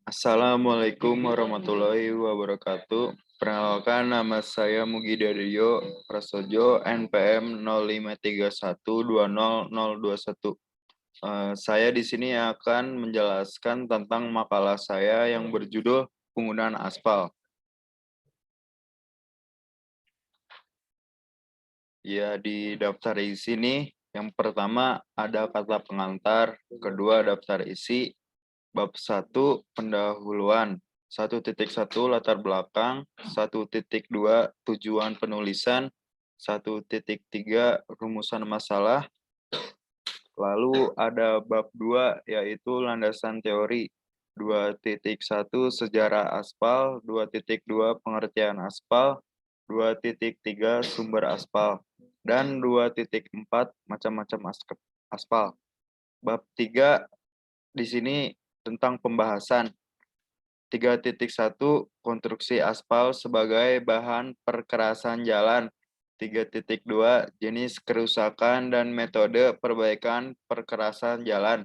Assalamualaikum warahmatullahi wabarakatuh. Perkenalkan, nama saya Mugi Dario Prasojo, NPM 0531200021. Saya di sini akan menjelaskan tentang makalah saya yang berjudul Penggunaan Aspal. Ya, di daftar isi ini, yang pertama ada kata pengantar, kedua daftar isi, bab 1 pendahuluan, 1.1 latar belakang, 1.2 tujuan penulisan, 1.3 rumusan masalah, lalu ada bab 2 yaitu landasan teori, 2.1 sejarah aspal, 2.2 pengertian aspal, 2.3 sumber aspal, dan 2.4 macam-macam aspal. Bab 3 di sini tentang pembahasan. 3.1 konstruksi aspal sebagai bahan perkerasan jalan. 3.2 jenis kerusakan dan metode perbaikan perkerasan jalan.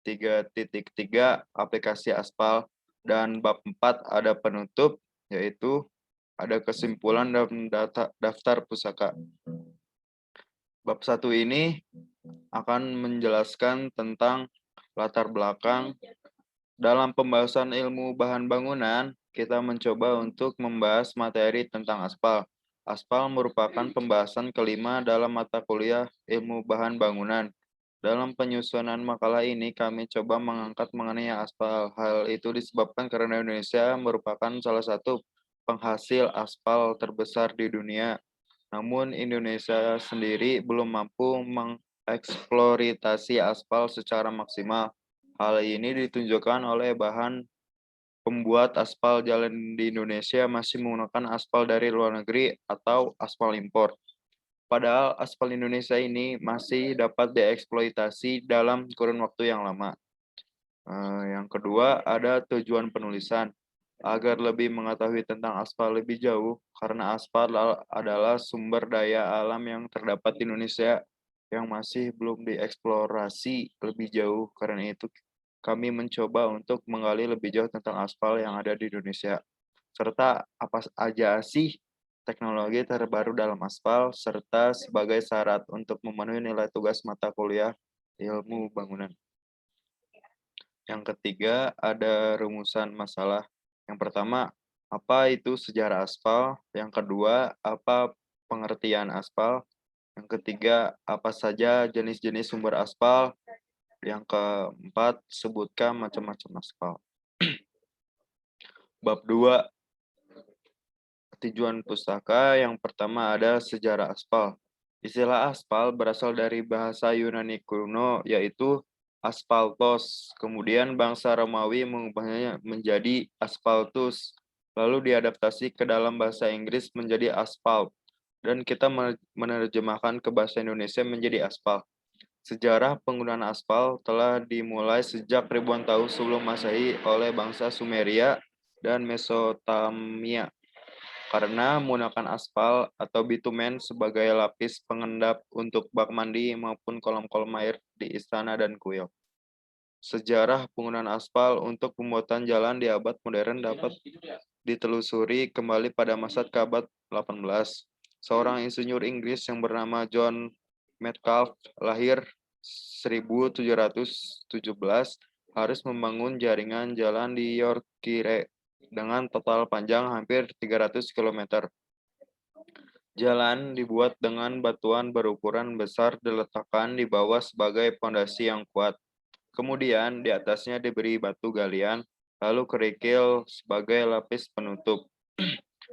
3.3 aplikasi aspal, dan bab 4 ada penutup, yaitu ada kesimpulan dan daftar pusaka. Bab 1 ini akan menjelaskan tentang latar belakang. Dalam pembahasan ilmu bahan bangunan, kita mencoba untuk membahas materi tentang aspal. Aspal merupakan pembahasan kelima dalam mata kuliah ilmu bahan bangunan. Dalam penyusunan makalah ini, kami coba mengangkat mengenai aspal. Hal itu disebabkan karena Indonesia merupakan salah satu penghasil aspal terbesar di dunia. Namun Indonesia sendiri belum mampu mengeksploitasi aspal secara maksimal. Hal ini ditunjukkan oleh bahan pembuat aspal jalan di Indonesia masih menggunakan aspal dari luar negeri atau aspal impor. Padahal aspal Indonesia ini masih dapat dieksploitasi dalam kurun waktu yang lama. Yang kedua, ada tujuan penulisan. Agar lebih mengetahui tentang aspal lebih jauh, karena aspal adalah sumber daya alam yang terdapat di Indonesia yang masih belum dieksplorasi lebih jauh. Karena itu, kami mencoba untuk menggali lebih jauh tentang aspal yang ada di Indonesia, serta apa aja sih teknologi terbaru dalam aspal, serta sebagai syarat untuk memenuhi nilai tugas mata kuliah ilmu bangunan. Yang ketiga, ada rumusan masalah. Yang pertama, apa itu sejarah aspal? Yang kedua, apa pengertian aspal? Yang ketiga, apa saja jenis-jenis sumber aspal? Yang keempat, sebutkan macam-macam aspal. Bab 2, tujuan pustaka. Yang pertama ada sejarah aspal. Istilah aspal berasal dari bahasa Yunani kuno, yaitu asphaltos. Kemudian bangsa Romawi mengubahnya menjadi asphaltus. Lalu diadaptasi ke dalam bahasa Inggris menjadi aspal. Dan kita menerjemahkan ke bahasa Indonesia menjadi aspal. Sejarah penggunaan aspal telah dimulai sejak ribuan tahun sebelum Masehi oleh bangsa Sumeria dan Mesopotamia, karena menggunakan aspal atau bitumen sebagai lapis pengendap untuk bak mandi maupun kolam-kolam air di istana dan kuil. Sejarah penggunaan aspal untuk pembuatan jalan di abad modern dapat ditelusuri kembali pada masa ke abad 18. Seorang insinyur Inggris yang bernama John Metcalfe lahir 1717 harus membangun jaringan jalan di Yorkshire dengan total panjang hampir 300 km. Jalan dibuat dengan batuan berukuran besar diletakkan di bawah sebagai fondasi yang kuat. Kemudian di atasnya diberi batu galian, lalu kerikil sebagai lapis penutup.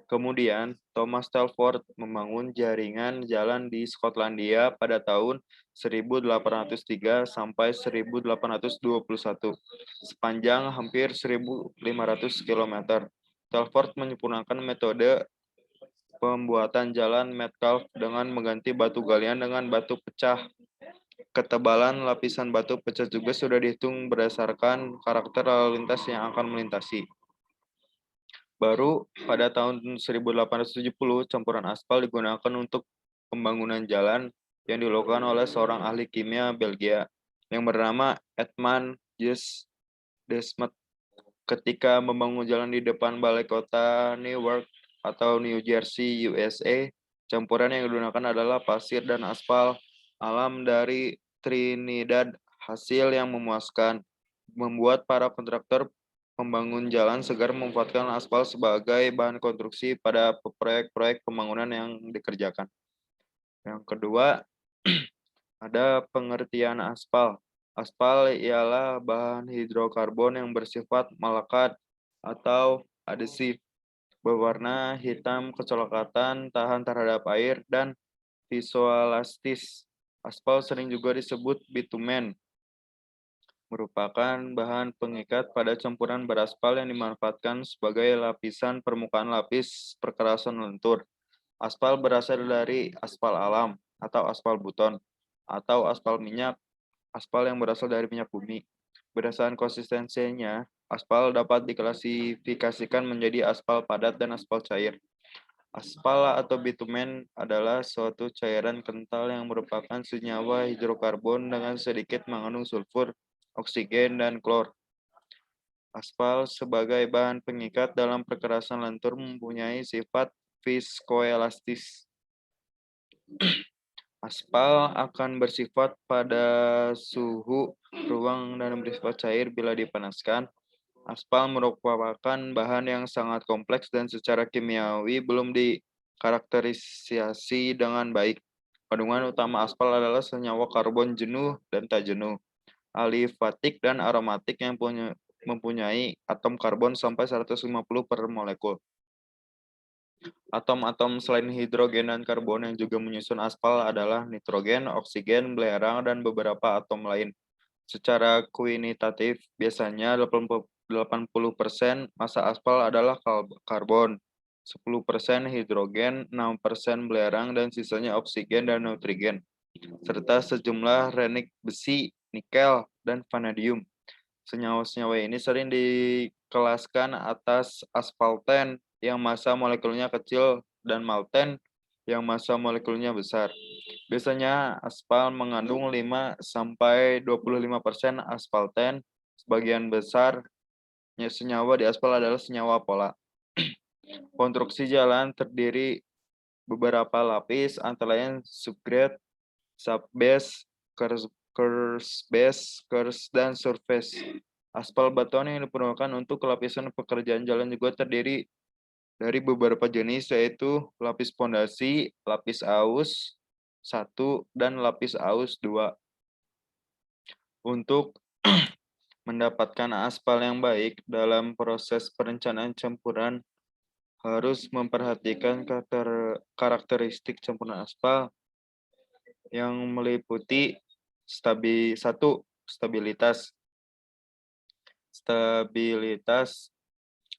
Kemudian, Thomas Telford membangun jaringan jalan di Skotlandia pada tahun 1803 sampai 1821, sepanjang hampir 1.500 km. Telford menyempurnakan metode pembuatan jalan Metcalfe dengan mengganti batu galian dengan batu pecah. Ketebalan lapisan batu pecah juga sudah dihitung berdasarkan karakter lalu lintas yang akan melintasi. Baru pada tahun 1870, campuran aspal digunakan untuk pembangunan jalan yang dilakukan oleh seorang ahli kimia Belgia yang bernama Edmund Yes, Desmet ketika membangun jalan di depan balai kota Newark atau New Jersey, USA. Campuran yang digunakan adalah pasir dan aspal alam dari Trinidad, hasil yang memuaskan, membuat para kontraktor pembangun jalan segar memanfaatkan aspal sebagai bahan konstruksi pada proyek-proyek pembangunan yang dikerjakan. Yang kedua, ada pengertian aspal. Aspal ialah bahan hidrokarbon yang bersifat melekat atau adesif, berwarna hitam kecoklatan, tahan terhadap air, dan visualastis. Aspal sering juga disebut bitumen, merupakan bahan pengikat pada campuran beraspal yang dimanfaatkan sebagai lapisan permukaan lapis perkerasan lentur. Aspal berasal dari aspal alam atau aspal buton atau aspal minyak, aspal yang berasal dari minyak bumi. Berdasarkan konsistensinya, aspal dapat diklasifikasikan menjadi aspal padat dan aspal cair. Aspal atau bitumen adalah suatu cairan kental yang merupakan senyawa hidrokarbon dengan sedikit mengandung sulfur, oksigen, dan klor. Aspal sebagai bahan pengikat dalam perkerasan lentur mempunyai sifat viskoelastis. Aspal akan bersifat pada suhu ruang dan bersifat cair bila dipanaskan. Aspal merupakan bahan yang sangat kompleks dan secara kimiawi belum dikarakterisasi dengan baik. Kandungan utama aspal adalah senyawa karbon jenuh dan tak jenuh, alifatik dan aromatik yang mempunyai atom karbon sampai 150 per molekul. Atom-atom selain hidrogen dan karbon yang juga menyusun aspal adalah nitrogen, oksigen, belerang, dan beberapa atom lain. Secara kuantitatif, biasanya 80% massa aspal adalah karbon, 10% hidrogen, 6% belerang, dan sisanya oksigen dan nitrogen, serta sejumlah renik besi, nikel, dan vanadium. Senyawa-senyawa ini sering dikelaskan atas aspalten yang massa molekulnya kecil dan malten yang massa molekulnya besar. Biasanya aspal mengandung 5-25% aspalten. Sebagian besar senyawa di aspal adalah senyawa pola. Konstruksi jalan terdiri beberapa lapis, antara lain subgrade, subbase, base, dan surface. Aspal beton yang diperlukan untuk lapisan pekerjaan jalan juga terdiri dari beberapa jenis, yaitu lapis pondasi, lapis aus 1, dan lapis aus 2. Untuk mendapatkan aspal yang baik dalam proses perencanaan campuran, harus memperhatikan karakteristik campuran aspal yang meliputi stabilitas. Stabilitas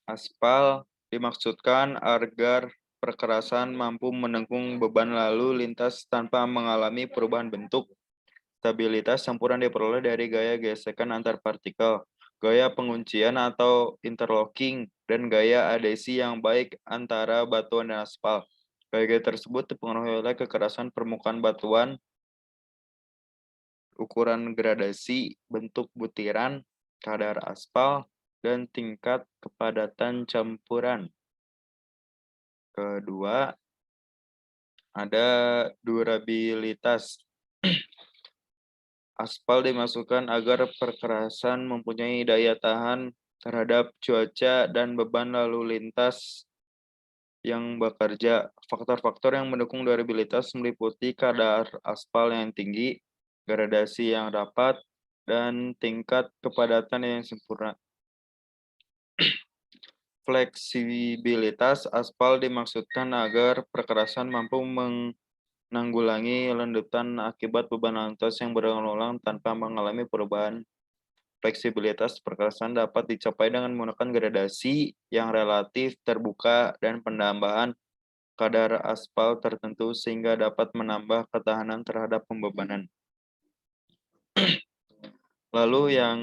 aspal dimaksudkan agar perkerasan mampu menanggung beban lalu lintas tanpa mengalami perubahan bentuk. Stabilitas campuran diperoleh dari gaya gesekan antar partikel, gaya penguncian atau interlocking, dan gaya adhesi yang baik antara batuan dan aspal. Gaya tersebut dipengaruhi oleh kekerasan permukaan batuan, ukuran gradasi, bentuk butiran, kadar aspal, dan tingkat kepadatan campuran. Kedua, ada durabilitas. Aspal dimasukkan agar perkerasan mempunyai daya tahan terhadap cuaca dan beban lalu lintas yang bekerja. Faktor-faktor yang mendukung durabilitas meliputi kadar aspal yang tinggi, gradasi yang rapat, dan tingkat kepadatan yang sempurna. Fleksibilitas aspal dimaksudkan agar perkerasan mampu menanggulangi lendutan akibat beban lantas yang berulang-ulang tanpa mengalami perubahan. Fleksibilitas perkerasan dapat dicapai dengan menggunakan gradasi yang relatif terbuka dan penambahan kadar aspal tertentu sehingga dapat menambah ketahanan terhadap pembebanan. Lalu yang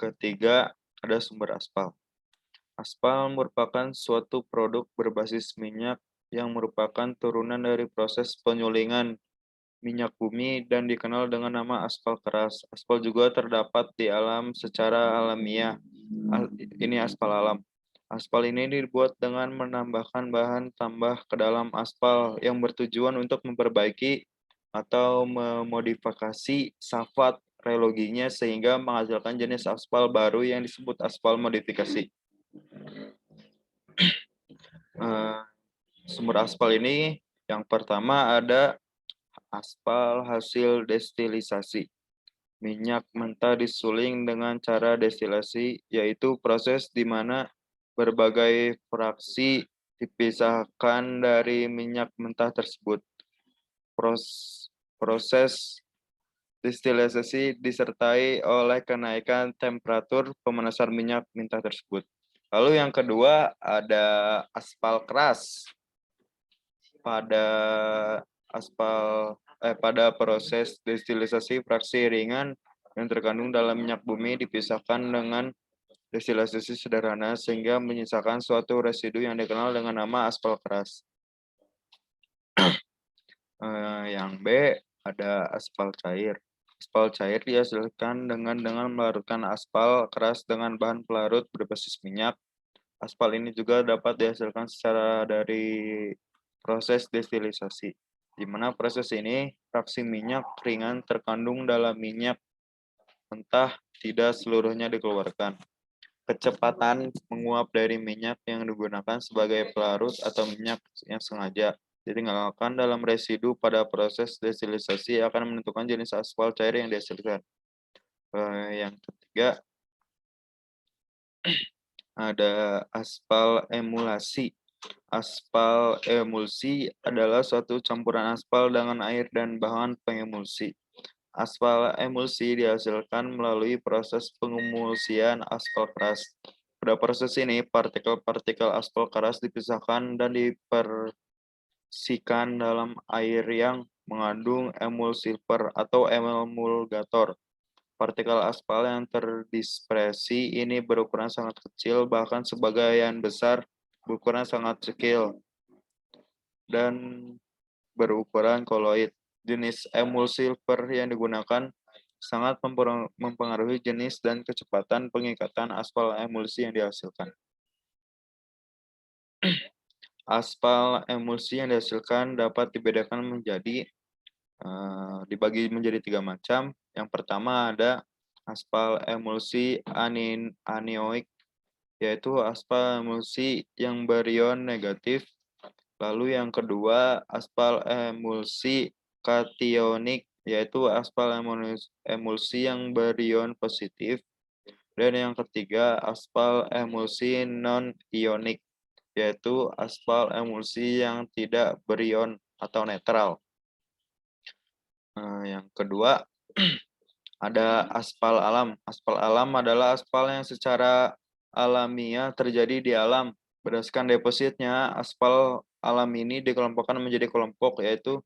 ketiga, ada sumber aspal. Aspal merupakan suatu produk berbasis minyak yang merupakan turunan dari proses penyulingan minyak bumi dan dikenal dengan nama aspal keras. Aspal juga terdapat di alam secara alamiah. Ini aspal alam. Aspal ini dibuat dengan menambahkan bahan tambah ke dalam aspal yang bertujuan untuk memperbaiki atau memodifikasi sifat rheologinya sehingga menghasilkan jenis aspal baru yang disebut aspal modifikasi. Sumber aspal ini yang pertama ada aspal hasil destilisasi. Minyak mentah disuling dengan cara destilasi, yaitu proses di mana berbagai fraksi dipisahkan dari minyak mentah tersebut. Proses destilasi disertai oleh kenaikan temperatur pemanasan minyak mentah tersebut. Lalu yang kedua ada aspal keras. Pada proses destilasi fraksi ringan yang terkandung dalam minyak bumi dipisahkan dengan destilasi sederhana sehingga menyisakan suatu residu yang dikenal dengan nama aspal keras. Yang B ada aspal cair. Aspal cair dihasilkan dengan melarutkan aspal keras dengan bahan pelarut berbasis minyak. Aspal ini juga dapat dihasilkan secara dari proses destilasi, di mana proses ini fraksi minyak ringan terkandung dalam minyak mentah tidak seluruhnya dikeluarkan. Kecepatan menguap dari minyak yang digunakan sebagai pelarut atau minyak yang sengaja ditinggalkan dalam residu pada proses destilasi akan menentukan jenis aspal cair yang dihasilkan. Yang ketiga ada aspal emulasi. Aspal emulsi adalah suatu campuran aspal dengan air dan bahan pengemulsi. Aspal emulsi dihasilkan melalui proses pengemulsian aspal keras. Pada proses ini, partikel-partikel aspal keras dipisahkan dan dipersikan dalam air yang mengandung emulsifer atau emulgator. Partikel aspal yang terdispersi ini berukuran sangat kecil, bahkan sebagian besar berukuran sangat kecil dan berukuran koloid. Jenis emulsifer yang digunakan sangat mempengaruhi jenis dan kecepatan pengikatan aspal emulsi yang dihasilkan. Aspal emulsi yang dihasilkan dapat dibedakan dibagi menjadi 3 macam. Yang pertama ada aspal emulsi anioik, yaitu aspal emulsi yang berion negatif. Lalu yang kedua aspal emulsi kationik, yaitu aspal emulsi yang berion positif. Dan yang ketiga aspal emulsi non-ionik, yaitu aspal emulsi yang tidak berion atau netral. Yang kedua ada aspal alam. Aspal alam adalah aspal yang secara alamiah terjadi di alam. Berdasarkan depositnya, aspal alam ini dikelompokkan menjadi kelompok, yaitu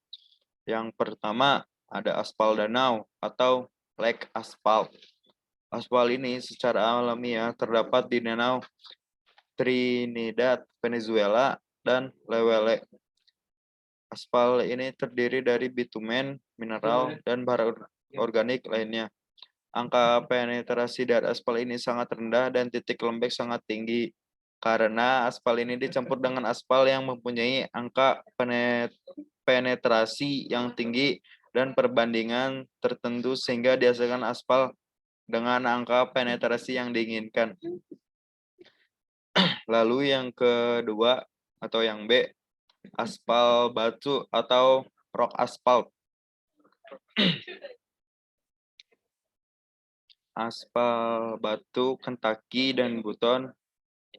yang pertama ada aspal danau atau lake asphalt. Aspal ini secara alamiah terdapat di danau Trinidad, Venezuela, dan Lewele. Aspal ini terdiri dari bitumen, mineral, dan bahan organik lainnya. Angka penetrasi dari aspal ini sangat rendah dan titik lembek sangat tinggi. Karena aspal ini dicampur dengan aspal yang mempunyai angka penetrasi yang tinggi dan perbandingan tertentu sehingga dihasilkan aspal dengan angka penetrasi yang diinginkan. Lalu yang kedua atau yang B, aspal batu atau rock asphalt. Aspal batu Kentucky dan Buton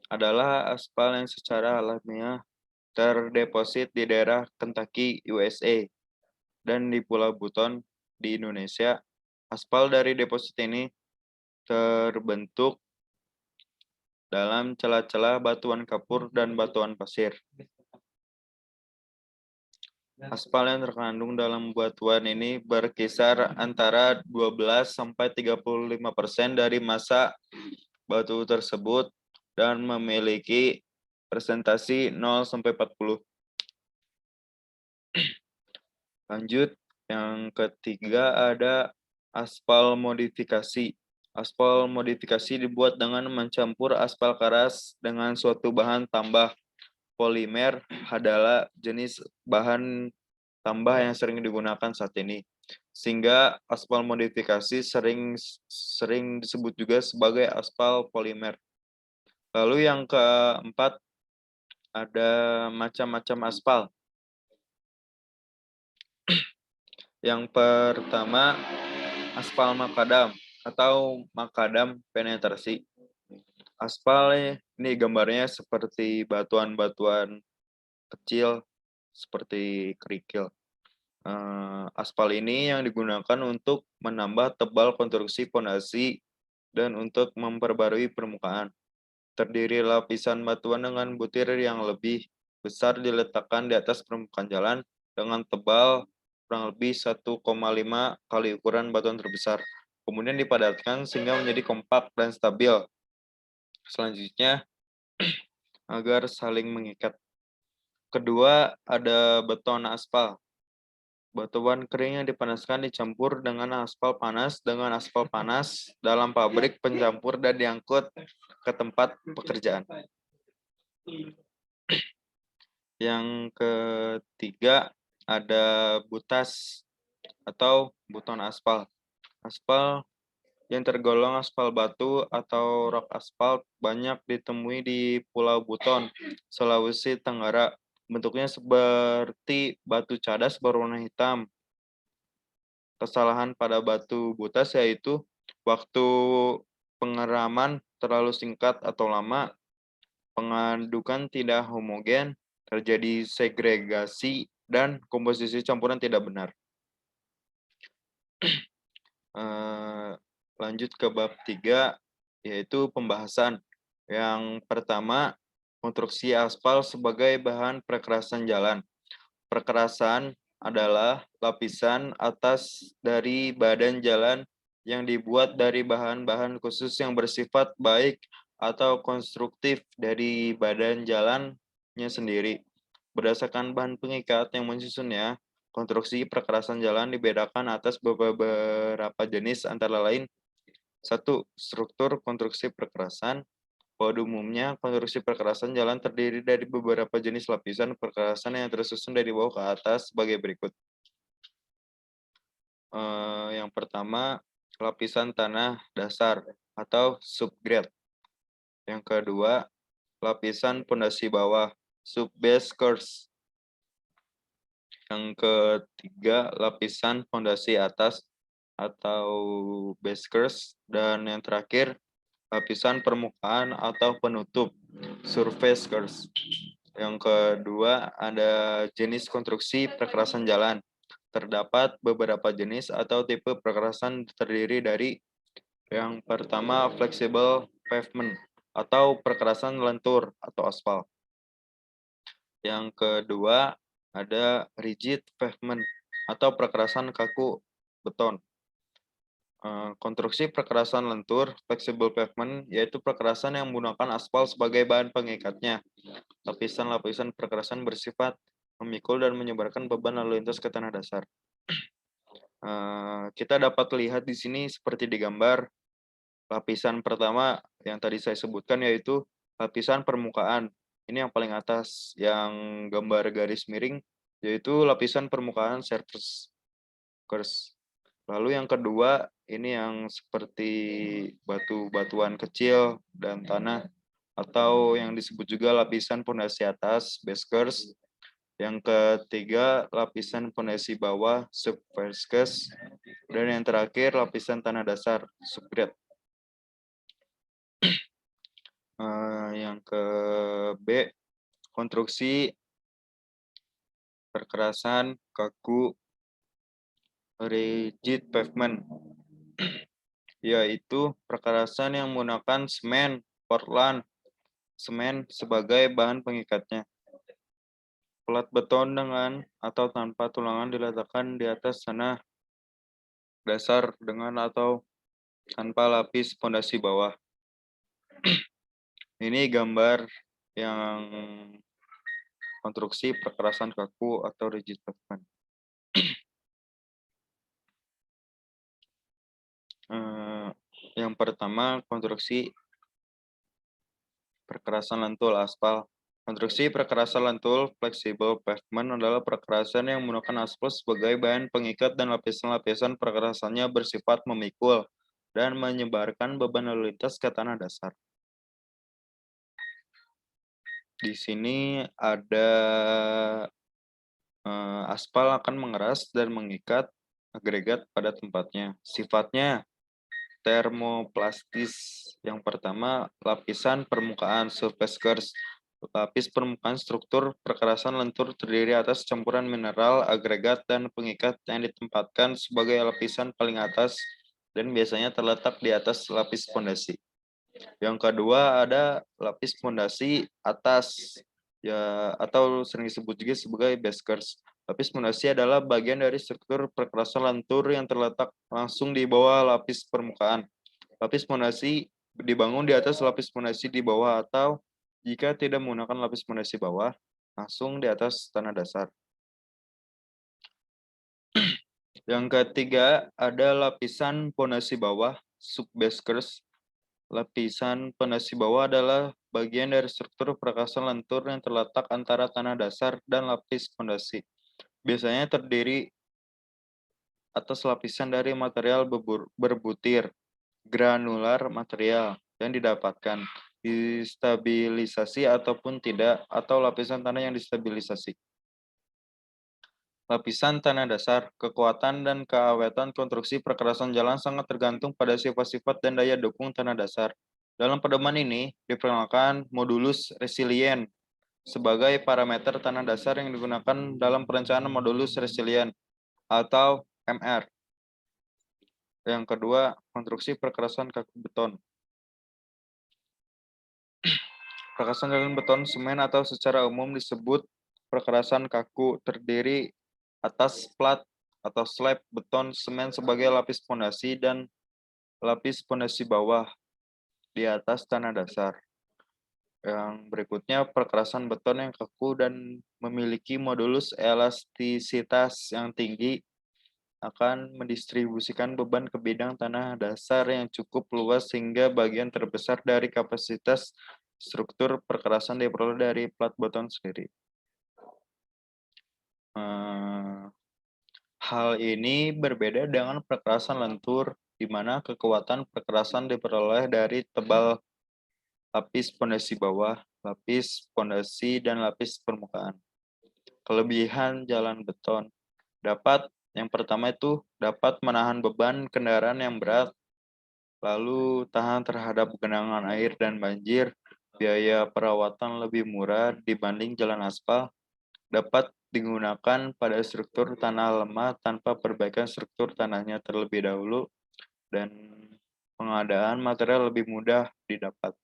adalah aspal yang secara alamiah terdeposit di daerah Kentucky, USA, dan di Pulau Buton di Indonesia. Aspal dari deposit ini terbentuk dalam celah-celah batuan kapur dan batuan pasir. Aspal yang terkandung dalam batuan ini berkisar antara 12-35% dari massa batu tersebut dan memiliki presentasi 0-40. Lanjut Yang ketiga ada aspal modifikasi. Aspal modifikasi dibuat dengan mencampur aspal keras dengan suatu bahan tambah polimer adalah jenis bahan tambah yang sering digunakan saat ini. Sehingga aspal modifikasi sering disebut juga sebagai aspal polimer. Lalu yang keempat ada macam-macam aspal. Yang pertama aspal makadam atau makadam penetrasi. Aspal ini gambarnya seperti batuan-batuan kecil seperti kerikil. Aspal ini yang digunakan untuk menambah tebal konstruksi fondasi dan untuk memperbarui permukaan. Terdiri lapisan batuan dengan butir yang lebih besar diletakkan di atas permukaan jalan dengan tebal kurang lebih 1,5 kali ukuran batuan terbesar. Kemudian dipadatkan sehingga menjadi kompak dan stabil. Selanjutnya, agar saling mengikat. Kedua, ada beton aspal. Batuan kering yang dipanaskan dicampur dengan aspal panas dalam pabrik pencampur dan diangkut ke tempat pekerjaan. Yang ketiga ada butas atau buton aspal. Aspal yang tergolong aspal batu atau rock aspal banyak ditemui di Pulau Buton, Sulawesi Tenggara. Bentuknya seperti batu cadas berwarna hitam. Kesalahan pada batu butas yaitu waktu pengeraman terlalu singkat atau lama, pengadukan tidak homogen, terjadi segregasi, dan komposisi campuran tidak benar. Lanjut ke bab 3, yaitu pembahasan. Yang pertama, konstruksi aspal sebagai bahan perkerasan jalan. Perkerasan adalah lapisan atas dari badan jalan yang dibuat dari bahan-bahan khusus yang bersifat baik atau konstruktif dari badan jalannya sendiri. Berdasarkan bahan pengikat yang menyusunnya, konstruksi perkerasan jalan dibedakan atas beberapa jenis antara lain: 1. Struktur konstruksi perkerasan. Pada umumnya, konstruksi perkerasan jalan terdiri dari beberapa jenis lapisan perkerasan yang tersusun dari bawah ke atas sebagai berikut. Yang pertama, lapisan tanah dasar atau subgrade. Yang kedua, lapisan pondasi bawah, subbase course. Yang ketiga, lapisan pondasi atas atau base course. Dan yang terakhir, lapisan permukaan atau penutup, surface course. Yang kedua, ada jenis konstruksi perkerasan jalan. Terdapat beberapa jenis atau tipe perkerasan terdiri dari: yang pertama, flexible pavement atau perkerasan lentur atau aspal. Yang kedua, ada rigid pavement atau perkerasan kaku beton. Konstruksi perkerasan lentur, flexible pavement, yaitu perkerasan yang menggunakan aspal sebagai bahan pengikatnya. Lapisan-lapisan perkerasan bersifat memikul dan menyebarkan beban lalu lintas ke tanah dasar. Kita dapat lihat di sini seperti di gambar, lapisan pertama yang tadi saya sebutkan yaitu lapisan permukaan. Ini yang paling atas, yang gambar garis miring, yaitu lapisan permukaan surface course. Lalu yang kedua, ini yang seperti batu-batuan kecil dan tanah, atau yang disebut juga lapisan pondasi atas, base course. Yang ketiga, lapisan pondasi bawah, subsurface course. Dan yang terakhir, lapisan tanah dasar, subgrade. Yang ke B, konstruksi perkerasan kaku rigid pavement, yaitu perkerasan yang menggunakan semen, Portland semen sebagai bahan pengikatnya. Pelat beton dengan atau tanpa tulangan diletakkan di atas tanah dasar dengan atau tanpa lapis pondasi bawah. Ini gambar yang konstruksi perkerasan kaku atau rigid pavement. Yang pertama, konstruksi perkerasan lentul aspal. Konstruksi perkerasan lentul flexible pavement adalah perkerasan yang menggunakan aspal sebagai bahan pengikat dan lapisan-lapisan perkerasannya bersifat memikul dan menyebarkan beban lalu lintas ke tanah dasar. Di sini ada aspal akan mengeras dan mengikat agregat pada tempatnya. Sifatnya termoplastis. Yang pertama, lapisan permukaan surface course. Lapis permukaan struktur perkerasan lentur terdiri atas campuran mineral, agregat, dan pengikat yang ditempatkan sebagai lapisan paling atas dan biasanya terletak di atas lapis fondasi. Yang kedua ada lapis fondasi atas ya atau sering disebut juga sebagai base course. Lapis fondasi adalah bagian dari struktur perkerasan lentur yang terletak langsung di bawah lapis permukaan. Lapis fondasi dibangun di atas lapis fondasi di bawah atau jika tidak menggunakan lapis fondasi bawah, langsung di atas tanah dasar. Yang ketiga ada lapisan fondasi bawah, subbase course. Lapisan fondasi bawah adalah bagian dari struktur perkerasan lentur yang terletak antara tanah dasar dan lapis fondasi. Biasanya terdiri atas lapisan dari material berbutir, granular material yang didapatkan, distabilisasi ataupun tidak, atau lapisan tanah yang distabilisasi. Lapisan tanah dasar, kekuatan dan keawetan konstruksi perkerasan jalan sangat tergantung pada sifat-sifat dan daya dukung tanah dasar. Dalam pedoman ini, diperkenalkan modulus resilient sebagai parameter tanah dasar yang digunakan dalam perencanaan modulus resilient atau MR. Yang kedua, konstruksi perkerasan kaku beton. Perkerasan jalan beton semen atau secara umum disebut perkerasan kaku terdiri atas plat atau slab beton semen sebagai lapis fondasi dan lapis fondasi bawah di atas tanah dasar. Yang berikutnya perkerasan beton yang kaku dan memiliki modulus elastisitas yang tinggi akan mendistribusikan beban ke bidang tanah dasar yang cukup luas sehingga bagian terbesar dari kapasitas struktur perkerasan diperoleh dari plat beton sendiri. Hal ini berbeda dengan perkerasan lentur, di mana kekuatan perkerasan diperoleh dari tebal lapis fondasi bawah, lapis fondasi, dan lapis permukaan. Kelebihan jalan beton yang pertama itu dapat menahan beban kendaraan yang berat, lalu tahan terhadap genangan air dan banjir, biaya perawatan lebih murah dibanding jalan aspal, dapat digunakan pada struktur tanah lemah tanpa perbaikan struktur tanahnya terlebih dahulu, dan pengadaan material lebih mudah didapat.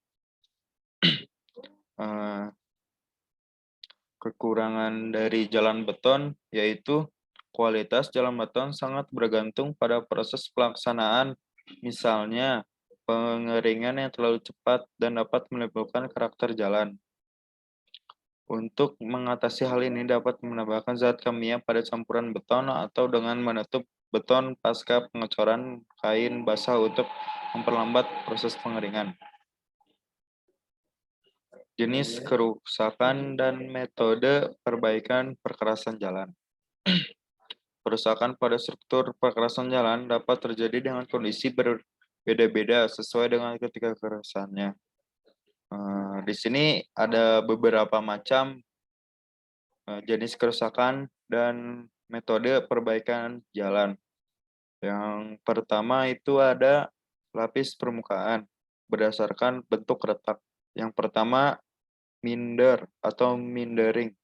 Kekurangan dari jalan beton yaitu kualitas jalan beton sangat bergantung pada proses pelaksanaan, misalnya pengeringan yang terlalu cepat dan dapat menimbulkan karakter jalan. Untuk mengatasi hal ini dapat menambahkan zat kimia pada campuran beton atau dengan menutup beton pasca pengecoran kain basah untuk memperlambat proses pengeringan. Jenis kerusakan dan metode perbaikan perkerasan jalan. Kerusakan pada struktur perkerasan jalan dapat terjadi dengan kondisi berbeda-beda sesuai dengan ketika kerusakannya. Di sini ada beberapa macam jenis kerusakan dan metode perbaikan jalan. Yang pertama itu ada lapis permukaan berdasarkan bentuk retak. Yang pertama minder atau mindering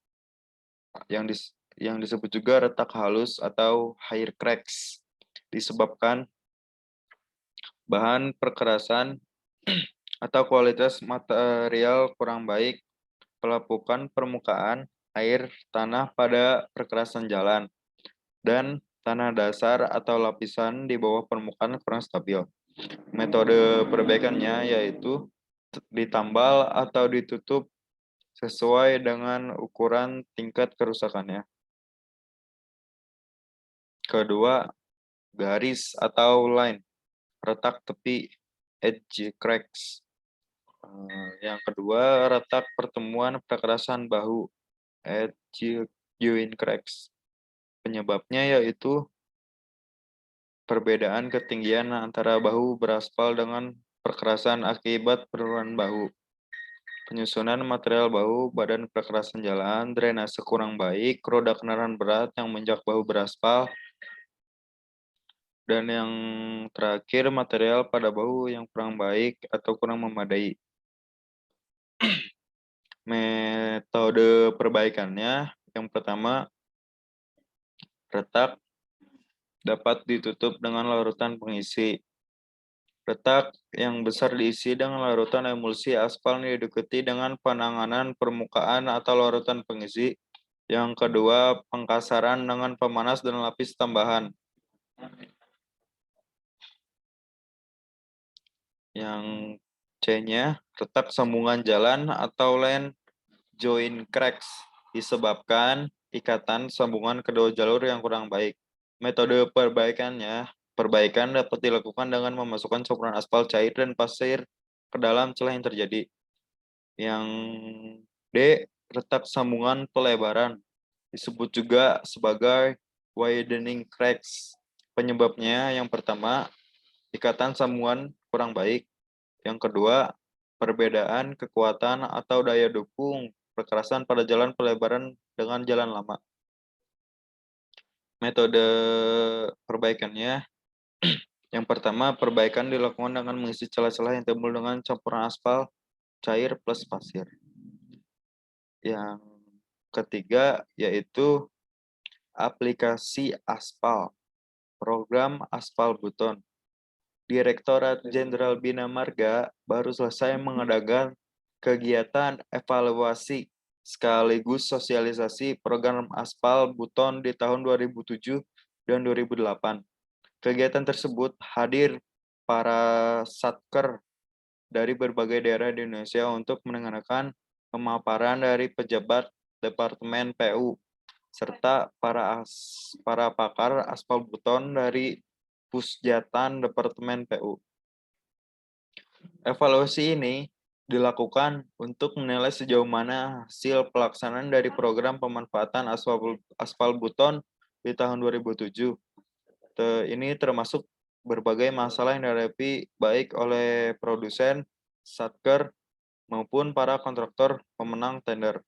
yang disebut juga retak halus atau hair cracks disebabkan bahan perkerasan atau kualitas material kurang baik, pelapukan permukaan air tanah pada perkerasan jalan, dan tanah dasar atau lapisan di bawah permukaan kurang stabil. Metode perbaikannya yaitu ditambal atau ditutup sesuai dengan ukuran tingkat kerusakannya. Kedua, garis atau line, retak tepi edge cracks. Yang kedua, retak pertemuan perkerasan bahu, edge joint cracks. Penyebabnya yaitu perbedaan ketinggian antara bahu beraspal dengan perkerasan akibat penurunan bahu. Penyusunan material bahu, badan perkerasan jalan, drainase kurang baik, roda kendaraan berat yang menjak bahu beraspal, dan yang terakhir material pada bahu yang kurang baik atau kurang memadai. Metode perbaikannya, yang pertama, retak dapat ditutup dengan larutan pengisi. Retak yang besar diisi dengan larutan emulsi aspal diikuti dengan penanganan permukaan atau larutan pengisi. Yang kedua, pengkasaran dengan pemanas dan lapis tambahan. Yang C-nya, retak sambungan jalan atau line joint cracks disebabkan ikatan sambungan kedua jalur yang kurang baik. Metode perbaikan dapat dilakukan dengan memasukkan campuran aspal cair dan pasir ke dalam celah yang terjadi. Yang D, retak sambungan pelebaran, disebut juga sebagai widening cracks. Penyebabnya yang pertama, ikatan sambungan kurang baik. Yang kedua, perbedaan kekuatan atau daya dukung perkerasan pada jalan pelebaran dengan jalan lama. Metode perbaikannya, yang pertama, perbaikan dilakukan dengan mengisi celah-celah yang timbul dengan campuran aspal cair plus pasir. Yang ketiga, yaitu aplikasi aspal, program aspal buton. Direktorat Jenderal Bina Marga baru selesai mengadakan kegiatan evaluasi sekaligus sosialisasi program aspal buton di tahun 2007 dan 2008. Kegiatan tersebut hadir para satker dari berbagai daerah di Indonesia untuk mendengarkan pemaparan dari pejabat Departemen PU serta para pakar aspal buton dari Pusjatan Departemen PU. Evaluasi ini dilakukan untuk menilai sejauh mana hasil pelaksanaan dari program pemanfaatan aspal buton di tahun 2007. Ini termasuk berbagai masalah yang dihadapi baik oleh produsen, satker, maupun para kontraktor pemenang tender.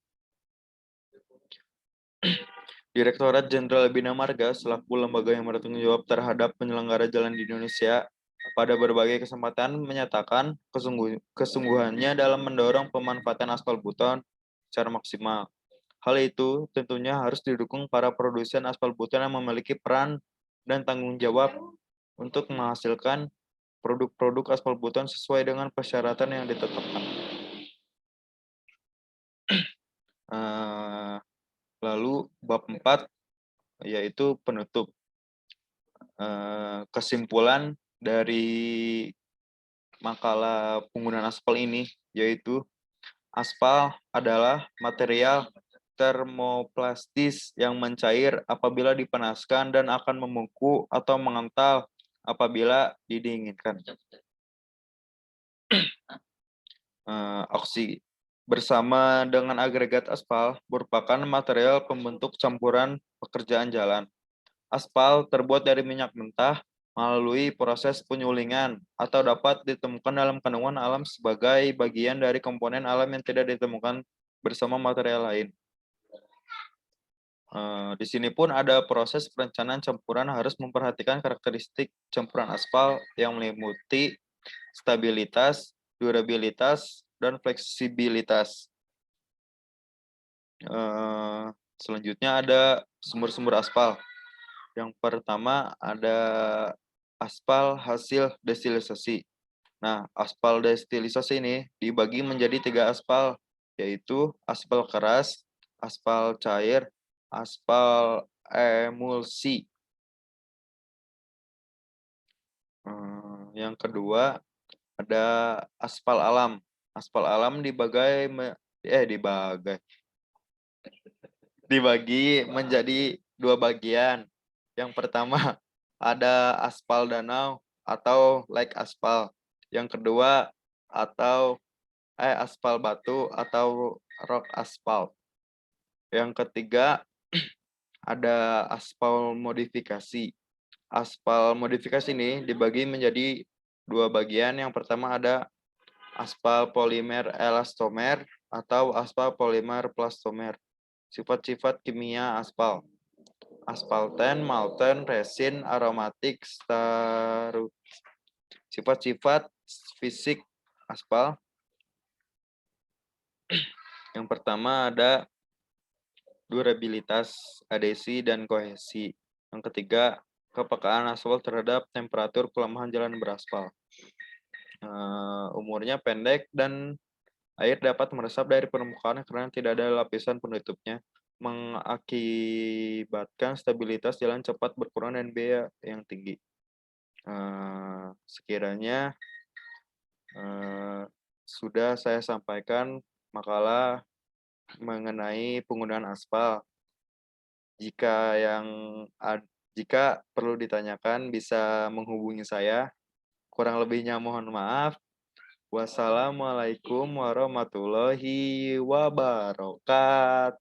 Direktorat Jenderal Bina Marga selaku lembaga yang bertanggung jawab terhadap penyelenggara jalan di Indonesia pada berbagai kesempatan menyatakan kesungguhannya dalam mendorong pemanfaatan aspal buton secara maksimal. Hal itu tentunya harus didukung para produsen aspal buton yang memiliki peran dan tanggung jawab untuk menghasilkan produk-produk aspal buton sesuai dengan persyaratan yang ditetapkan. Lalu bab 4 yaitu penutup. Kesimpulan dari makalah penggunaan aspal ini yaitu aspal adalah material termoplastis yang mencair apabila dipanaskan dan akan memungku atau mengental apabila didinginkan. Oksi bersama dengan agregat aspal merupakan material pembentuk campuran pekerjaan jalan. Aspal terbuat dari minyak mentah melalui proses penyulingan atau dapat ditemukan dalam kandungan alam sebagai bagian dari komponen alam yang tidak ditemukan bersama material lain. Di sini pun ada proses perencanaan campuran harus memperhatikan karakteristik campuran aspal yang meliputi stabilitas, durabilitas, dan fleksibilitas. Selanjutnya ada sumber-sumber aspal. Yang pertama ada aspal hasil destilisasi. Nah, aspal destilisasi ini dibagi menjadi 3 aspal, yaitu aspal keras, aspal cair, aspal emulsi. Yang kedua ada aspal alam. Aspal alam dibagi menjadi 2 bagian. Yang pertama ada aspal danau atau lake aspal. Yang kedua aspal batu atau rock asphalt. Yang ketiga ada aspal modifikasi. Aspal modifikasi ini dibagi menjadi dua bagian. Yang pertama ada aspal polimer elastomer atau aspal polimer plastomer. Sifat-sifat kimia aspal. Aspalten, malten, resin, aromatik, starut. Sifat-sifat fisik aspal. Yang pertama ada durabilitas, adesi, dan kohesi. Yang ketiga, kepekaan aspal terhadap temperatur pelemahan jalan beraspal. Umurnya pendek dan air dapat meresap dari permukaan karena tidak ada lapisan penutupnya, mengakibatkan stabilitas jalan cepat berkurang dan biaya yang tinggi. Sekiranya sudah saya sampaikan makalah mengenai penggunaan aspal. Jika perlu ditanyakan bisa menghubungi saya. Kurang lebihnya mohon maaf. Wassalamualaikum warahmatullahi wabarakatuh.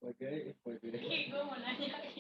Oke, gue mau nanya.